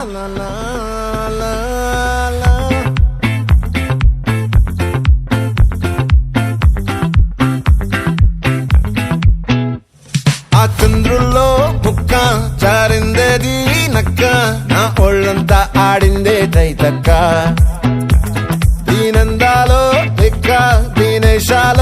ఆ చంద్రుల్లో బుక్క జారిందేది నక్క, నా ఒళ్ళంతా ఆడిందే తైతక్క. దీనందాలో ఎక్క దీనేశాల